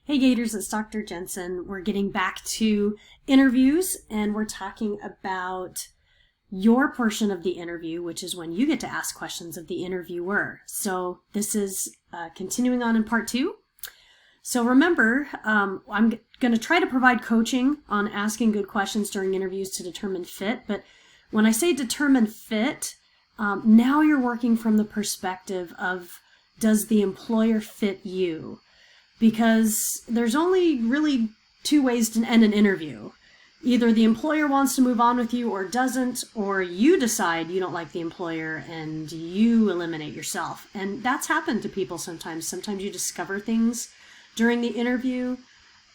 Hey Gators, it's Dr. Jensen. We're getting back to interviews and we're talking about your portion of the interview, which is when you get to ask questions of the interviewer. So this is continuing on in part 2. So remember, I'm going to try to provide coaching on asking good questions during interviews to determine fit. But when I say determine fit, now you're working from the perspective of, does the employer fit you? Because there's only really 2 ways to end an interview. Either the employer wants to move on with you or doesn't, or you decide you don't like the employer and you eliminate yourself. And that's happened to people sometimes. Sometimes you discover things during the interview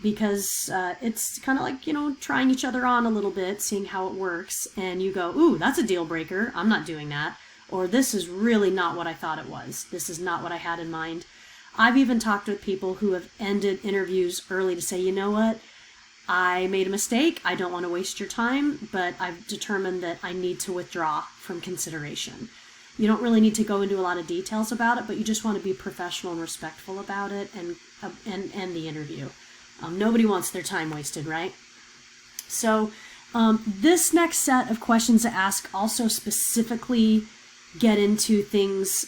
because it's kind of like, trying each other on a little bit, seeing how it works. And you go, ooh, that's a deal breaker. I'm not doing that. Or this is really not what I thought it was. This is not what I had in mind. I've even talked with people who have ended interviews early to say, you know what, I made a mistake. I don't want to waste your time, but I've determined that I need to withdraw from consideration. You don't really need to go into a lot of details about it, but you just want to be professional and respectful about it and end the interview. Nobody wants their time wasted, right? So this next set of questions to ask also specifically get into things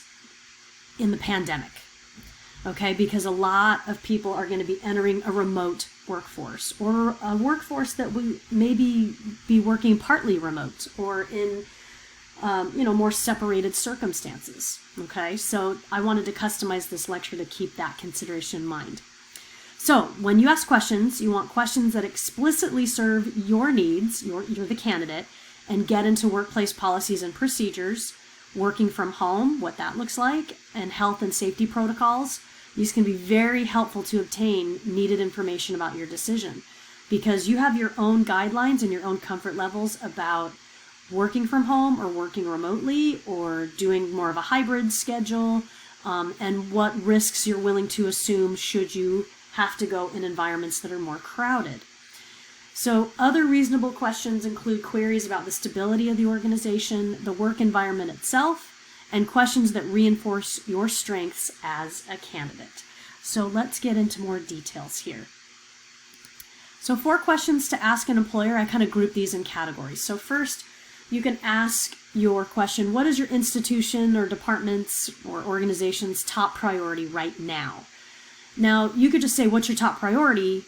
in the pandemic. Okay, because a lot of people are going to be entering a remote workforce or a workforce that will maybe be working partly remote or in, more separated circumstances. Okay, so I wanted to customize this lecture to keep that consideration in mind. So when you ask questions, you want questions that explicitly serve your needs, you're the candidate, and get into workplace policies and procedures, working from home, what that looks like, and health and safety protocols. These can be very helpful to obtain needed information about your decision because you have your own guidelines and your own comfort levels about working from home or working remotely or doing more of a hybrid schedule, and what risks you're willing to assume should you have to go in environments that are more crowded. So other reasonable questions include queries about the stability of the organization, the work environment itself, and questions that reinforce your strengths as a candidate. So let's get into more details here. So 4 questions to ask an employer. I kind of group these in categories. So first, you can ask your question, what is your institution or department's or organization's top priority right now? Now, you could just say, what's your top priority?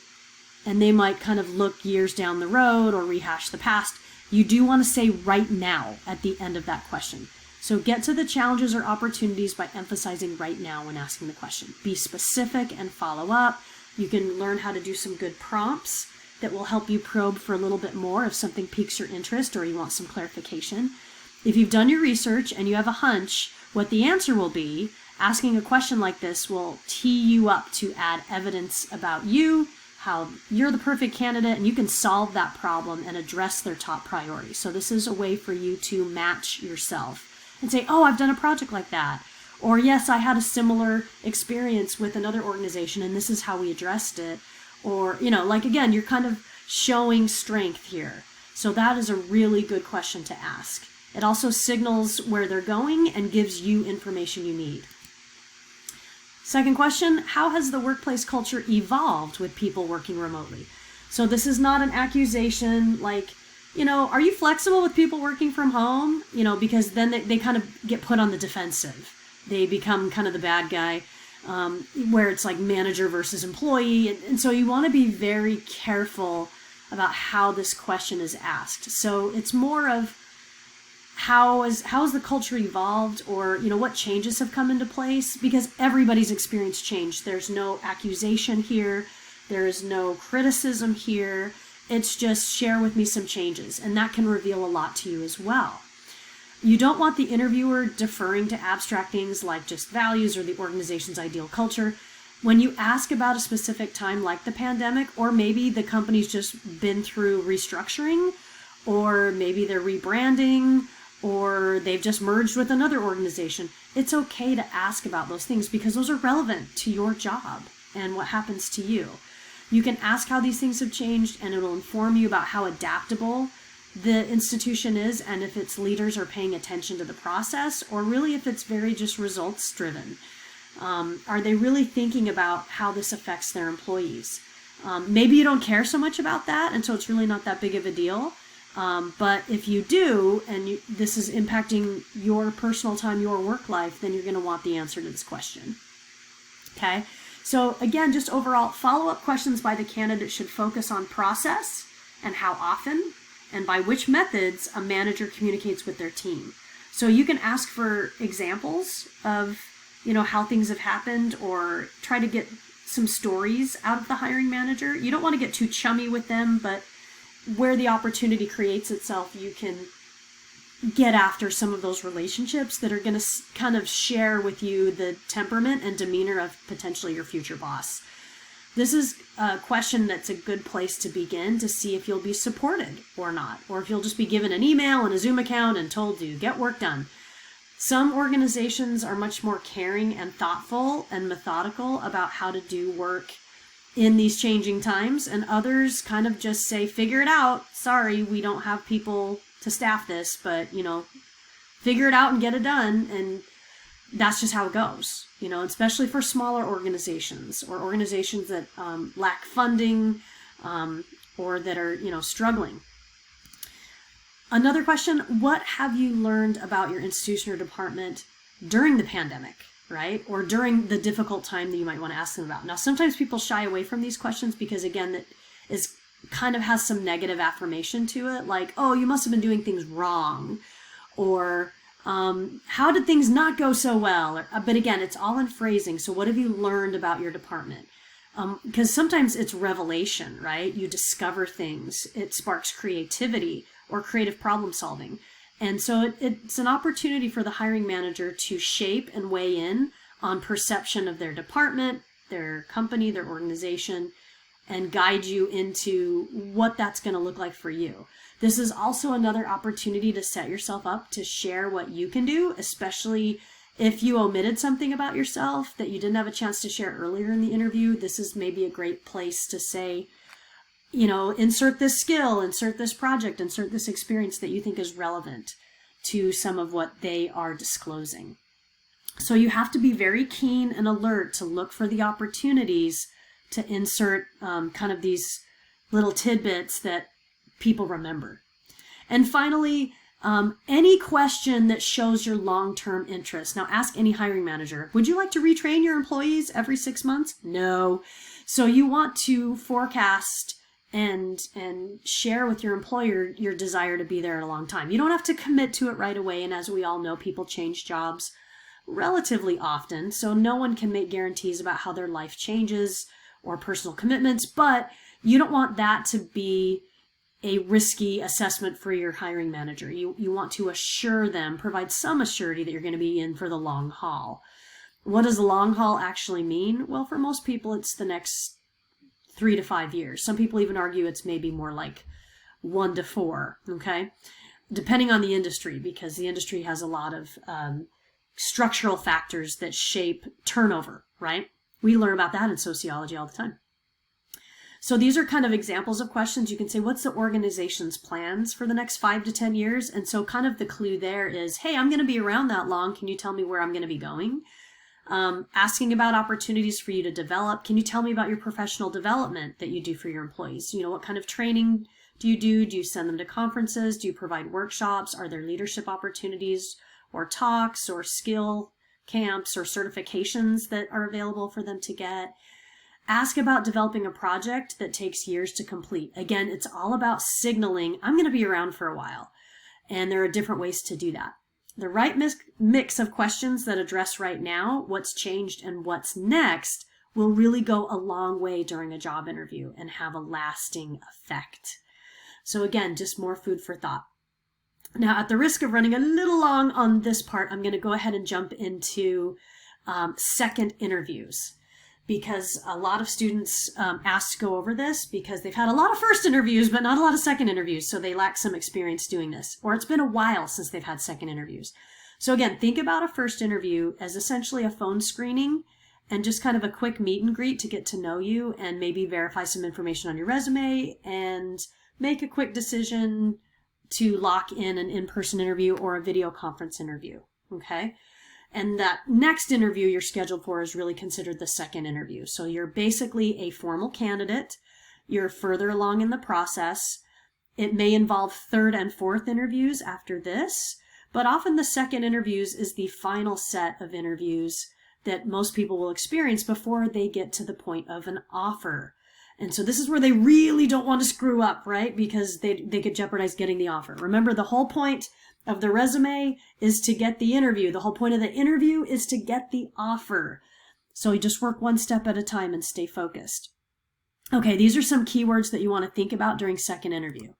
And they might kind of look years down the road or rehash the past. You do want to say right now at the end of that question. So get to the challenges or opportunities by emphasizing right now when asking the question. Be specific and follow up. You can learn how to do some good prompts that will help you probe for a little bit more if something piques your interest or you want some clarification. If you've done your research and you have a hunch what the answer will be, asking a question like this will tee you up to add evidence about you, how you're the perfect candidate, and you can solve that problem and address their top priority. So this is a way for you to match yourself and say, oh, I've done a project like that. Or yes, I had a similar experience with another organization and this is how we addressed it. Or, again, you're kind of showing strength here. So that is a really good question to ask. It also signals where they're going and gives you information you need. Second question, how has the workplace culture evolved with people working remotely? So this is not an accusation like, are you flexible with people working from home? Because then they kind of get put on the defensive. They become kind of the bad guy, where it's like manager versus employee. And so you want to be very careful about how this question is asked. So it's more of how has the culture evolved, or, what changes have come into place, because everybody's experience changed. There's no accusation here. There is no criticism here. It's just share with me some changes, and that can reveal a lot to you as well. You don't want the interviewer deferring to abstract things like just values or the organization's ideal culture. When you ask about a specific time like the pandemic, or maybe the company's just been through restructuring, or maybe they're rebranding, or they've just merged with another organization, it's okay to ask about those things because those are relevant to your job and what happens to you. You can ask how these things have changed, and it'll inform you about how adaptable the institution is and if its leaders are paying attention to the process, or really if it's very just results driven. Are they really thinking about how this affects their employees? Maybe you don't care so much about that, and so it's really not that big of a deal. But if you do, and this is impacting your personal time, your work life, then you're going to want the answer to this question. Okay? So again, just overall, follow-up questions by the candidate should focus on process and how often, and by which methods a manager communicates with their team. So you can ask for examples of, how things have happened, or try to get some stories out of the hiring manager. You don't want to get too chummy with them, but where the opportunity creates itself, you can get after some of those relationships that are going to kind of share with you the temperament and demeanor of potentially your future boss. This is a question that's a good place to begin to see if you'll be supported or not, or if you'll just be given an email and a Zoom account and told to get work done. Some organizations are much more caring and thoughtful and methodical about how to do work in these changing times, and others kind of just say, figure it out. Sorry, we don't have people to staff this, but, figure it out and get it done. And that's just how it goes, especially for smaller organizations or organizations that lack funding or that are, struggling. Another question, what have you learned about your institution or department during the pandemic, right? Or during the difficult time that you might want to ask them about. Now, sometimes people shy away from these questions because, again, that is kind of has some negative affirmation to it, like, oh, you must have been doing things wrong, or how did things not go so well? But again, it's all in phrasing. So what have you learned about your department? Because sometimes it's revelation, right? You discover things. It sparks creativity or creative problem solving. And so it's an opportunity for the hiring manager to shape and weigh in on perception of their department, their company, their organization, and guide you into what that's going to look like for you. This is also another opportunity to set yourself up to share what you can do, especially if you omitted something about yourself that you didn't have a chance to share earlier in the interview. This is maybe a great place to say, insert this skill, insert this project, insert this experience that you think is relevant to some of what they are disclosing. So you have to be very keen and alert to look for the opportunities to insert kind of these little tidbits that people remember. And finally, any question that shows your long-term interest. Now, ask any hiring manager, would you like to retrain your employees every 6 months? No. So you want to forecast and share with your employer your desire to be there a long time. You don't have to commit to it right away. And as we all know, people change jobs relatively often. So no one can make guarantees about how their life changes or personal commitments, but you don't want that to be a risky assessment for your hiring manager. You want to assure them, provide some assurity that you're going to be in for the long haul. What does the long haul actually mean? Well, for most people, it's the next 3 to 5 years. Some people even argue it's maybe more like 1 to 4, okay? Depending on the industry, because the industry has a lot of structural factors that shape turnover, right? We learn about that in sociology all the time. So these are kind of examples of questions. You can say, what's the organization's plans for the next 5 to 10 years? And so kind of the clue there is, hey, I'm going to be around that long. Can you tell me where I'm going to be going? Asking about opportunities for you to develop. Can you tell me about your professional development that you do for your employees? What kind of training do you do? Do you send them to conferences? Do you provide workshops? Are there leadership opportunities or talks or skill camps or certifications that are available for them to get? Ask about developing a project that takes years to complete. Again, it's all about signaling, I'm going to be around for a while. And there are different ways to do that. The right mix of questions that address right now, what's changed and what's next, will really go a long way during a job interview and have a lasting effect. So again, just more food for thought. Now, at the risk of running a little long on this part, I'm going to go ahead and jump into second interviews, because a lot of students ask to go over this because they've had a lot of first interviews, but not a lot of second interviews. So they lack some experience doing this, or it's been a while since they've had second interviews. So again, think about a first interview as essentially a phone screening and just kind of a quick meet and greet to get to know you and maybe verify some information on your resume and make a quick decision to lock in an in-person interview or a video conference interview. Okay. And that next interview you're scheduled for is really considered the second interview. So you're basically a formal candidate. You're further along in the process. It may involve third and fourth interviews after this, but often the second interviews is the final set of interviews that most people will experience before they get to the point of an offer. And so this is where they really don't want to screw up, right? Because they could jeopardize getting the offer. Remember, the whole point of the resume is to get the interview. The whole point of the interview is to get the offer. So you just work one step at a time and stay focused. Okay, these are some keywords that you want to think about during second interview.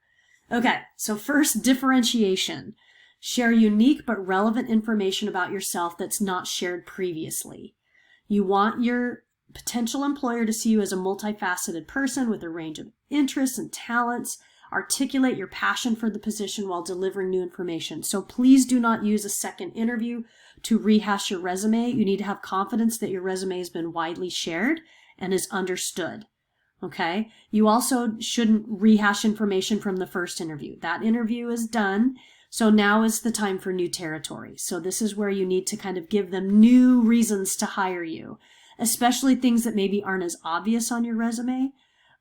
Okay, so first, differentiation. Share unique but relevant information about yourself that's not shared previously. You want your potential employer to see you as a multifaceted person with a range of interests and talents. Articulate your passion for the position while delivering new information. So please do not use a second interview to rehash your resume. You need to have confidence that your resume has been widely shared and is understood. Okay? You also shouldn't rehash information from the first interview. That interview is done. So now is the time for new territory. So this is where you need to kind of give them new reasons to hire you, especially things that maybe aren't as obvious on your resume,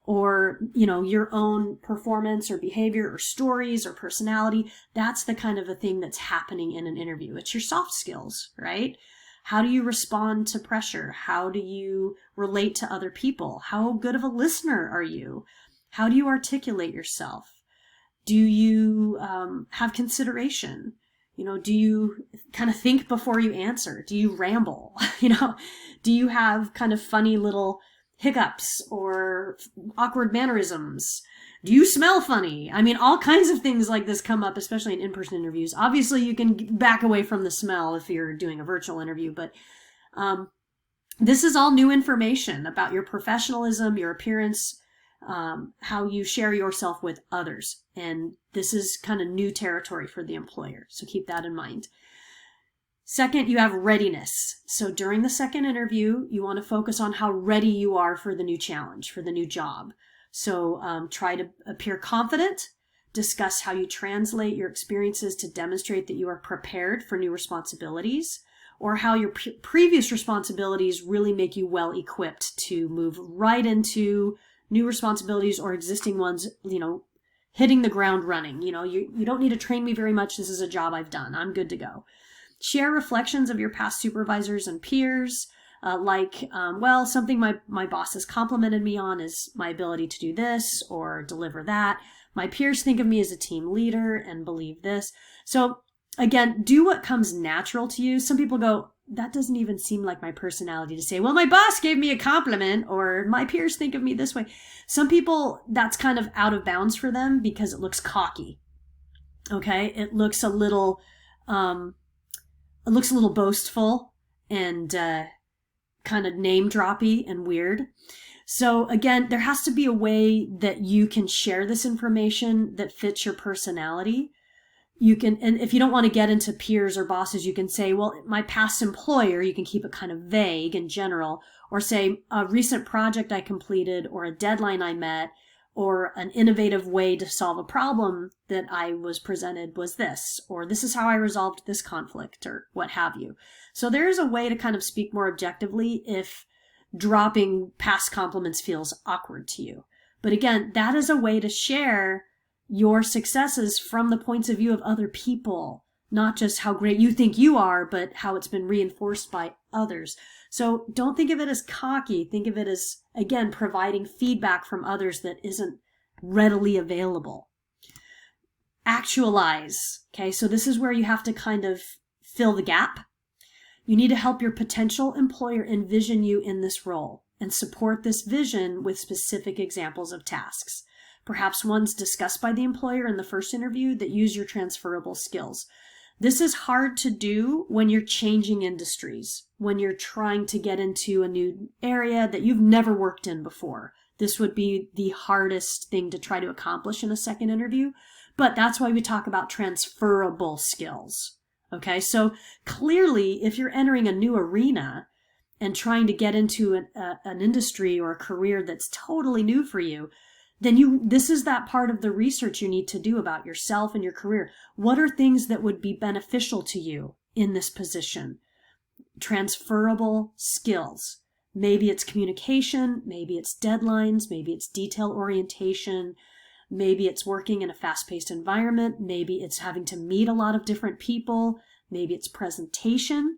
or, your own performance or behavior or stories or personality. That's the kind of a thing that's happening in an interview. It's your soft skills, right? How do you respond to pressure? How do you relate to other people? How good of a listener are you? How do you articulate yourself? Do you have consideration? Do you kind of think before you answer? Do you ramble? Do you have kind of funny little hiccups or awkward mannerisms? Do you smell funny? I mean, all kinds of things like this come up, especially in in-person interviews. Obviously, you can back away from the smell if you're doing a virtual interview, but this is all new information about your professionalism, your appearance, how you share yourself with others. And this is kind of new territory for the employer. So keep that in mind. Second, you have readiness. So during the second interview, you want to focus on how ready you are for the new challenge, for the new job. So try to appear confident, discuss how you translate your experiences to demonstrate that you are prepared for new responsibilities, or how your previous responsibilities really make you well equipped to move right into new responsibilities or existing ones, hitting the ground running. You don't need to train me very much. This is a job I've done. I'm good to go. Share reflections of your past supervisors and peers, something my boss has complimented me on is my ability to do this or deliver that. My peers think of me as a team leader and believe this. So again, do what comes natural to you. Some people go, that doesn't even seem like my personality to say, well, my boss gave me a compliment or my peers think of me this way. Some people, that's kind of out of bounds for them because it looks cocky. Okay. It looks a little boastful and kind of name droppy and weird. So again, there has to be a way that you can share this information that fits your personality. You can, and if you don't want to get into peers or bosses, you can say, well, my past employer, you can keep it kind of vague and general, or say a recent project I completed or a deadline I met or an innovative way to solve a problem that I was presented was this, or this is how I resolved this conflict, or what have you. So there is a way to kind of speak more objectively if dropping past compliments feels awkward to you. But again, that is a way to share your successes from the points of view of other people, not just how great you think you are, but how it's been reinforced by others. So don't think of it as cocky. Think of it as, again, providing feedback from others that isn't readily available. Actualize. Okay, so this is where you have to kind of fill the gap. You need to help your potential employer envision you in this role and support this vision with specific examples of tasks. Perhaps ones discussed by the employer in the first interview that use your transferable skills. This is hard to do when you're changing industries, when you're trying to get into a new area that you've never worked in before. This would be the hardest thing to try to accomplish in a second interview, but that's why we talk about transferable skills. Okay, so clearly, if you're entering a new arena and trying to get into an industry or a career that's totally new for you, then this is that part of the research you need to do about yourself and your career. What are things that would be beneficial to you in this position? transferable skills. Maybe it's communication, maybe it's deadlines, maybe it's detail orientation, maybe it's working in a fast-paced environment, maybe it's having to meet a lot of different people, maybe it's presentation,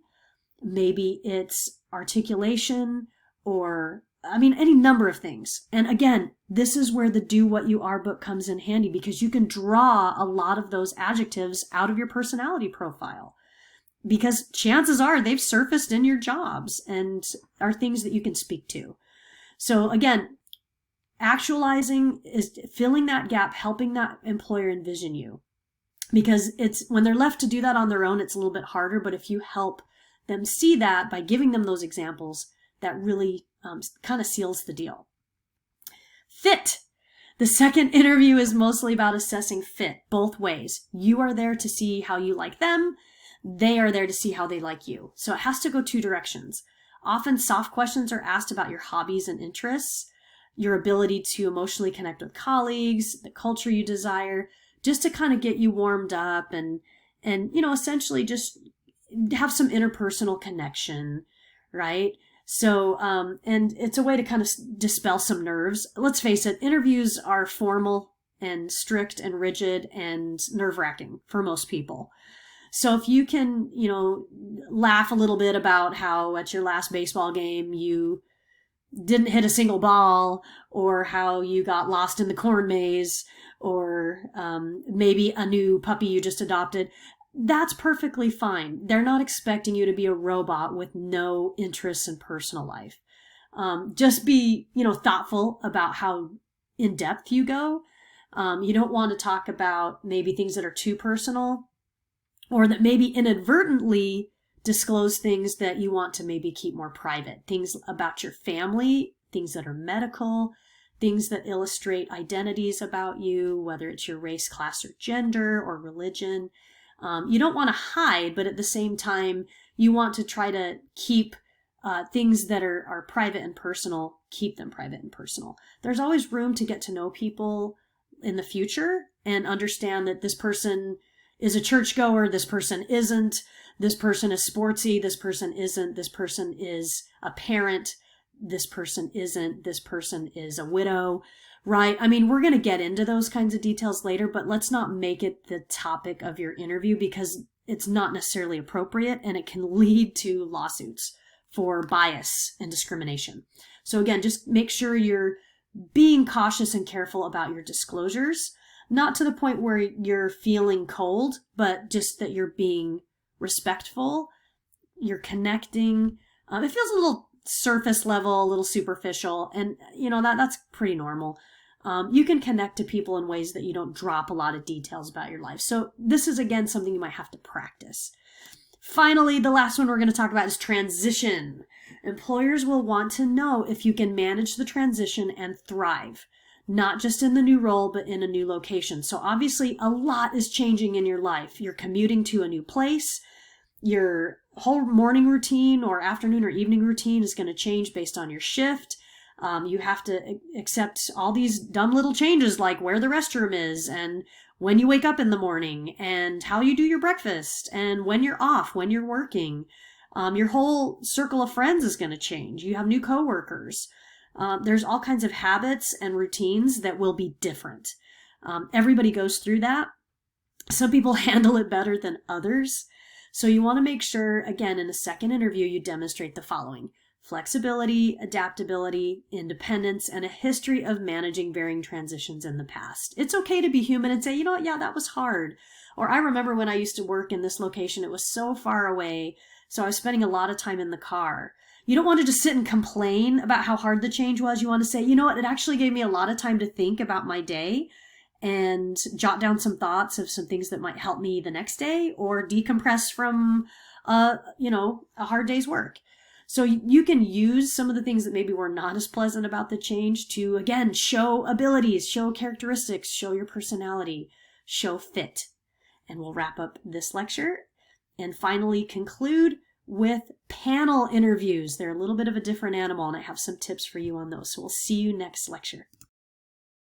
maybe it's articulation, or any number of things. And again, this is where the Do What You Are book comes in handy, because you can draw a lot of those adjectives out of your personality profile, because chances are they've surfaced in your jobs and are things that you can speak to. So again, actualizing is filling that gap, helping that employer envision you, because it's when they're left to do that on their own, it's a little bit harder. But if you help them see that by giving them those examples, that really kind of seals the deal. Fit. The second interview is mostly about assessing fit both ways. You are there to see how you like them. They are there to see how they like you. So it has to go two directions. Often soft questions are asked about your hobbies and interests, your ability to emotionally connect with colleagues, the culture you desire, just to kind of get you warmed up and essentially just have some interpersonal connection, right? So, and it's a way to kind of dispel some nerves. Let's face it, interviews are formal and strict and rigid and nerve-wracking for most people. So if you can, laugh a little bit about how at your last baseball game you didn't hit a single ball, or how you got lost in the corn maze, or maybe a new puppy you just adopted, that's perfectly fine. They're not expecting you to be a robot with no interests in personal life. Just be, thoughtful about how in depth you go. You don't want to talk about maybe things that are too personal, or that maybe inadvertently disclose things that you want to maybe keep more private. Things about your family, things that are medical, things that illustrate identities about you, whether it's your race, class, or gender, or religion. You don't want to hide, but at the same time, you want to try to keep things that are private and personal, keep them private and personal. There's always room to get to know people in the future and understand that this person is a churchgoer, this person isn't, this person is sportsy, this person isn't, this person is a parent, this person isn't, this person is a widow, right? We're going to get into those kinds of details later, but let's not make it the topic of your interview, because it's not necessarily appropriate and it can lead to lawsuits for bias and discrimination. So again, just make sure you're being cautious and careful about your disclosures. Not to the point where you're feeling cold, but just that you're being respectful, you're connecting. It feels a little surface level, a little superficial, and that's pretty normal. You can connect to people in ways that you don't drop a lot of details about your life. So this is, again, something you might have to practice. Finally, the last one we're going to talk about is transition. Employers will want to know if you can manage the transition and thrive, not just in the new role, but in a new location. So obviously a lot is changing in your life. You're commuting to a new place. Your whole morning routine or afternoon or evening routine is going to change based on your shift. You have to accept all these dumb little changes, like where the restroom is and when you wake up in the morning and how you do your breakfast and when you're off, when you're working. Your whole circle of friends is going to change. You have new coworkers. There's all kinds of habits and routines that will be different. Everybody goes through that. Some people handle it better than others. So you want to make sure, again, in a second interview, you demonstrate the following: flexibility, adaptability, independence, and a history of managing varying transitions in the past. It's okay to be human and say, yeah, that was hard. Or I remember when I used to work in this location, it was so far away, so I was spending a lot of time in the car. You don't want to just sit and complain about how hard the change was. You want to say, it actually gave me a lot of time to think about my day and jot down some thoughts of some things that might help me the next day, or decompress from, a hard day's work. So you can use some of the things that maybe were not as pleasant about the change to, again, show abilities, show characteristics, show your personality, show fit. And we'll wrap up this lecture and finally conclude with panel interviews. They're a little bit of a different animal, and I have some tips for you on those. So we'll see you next lecture.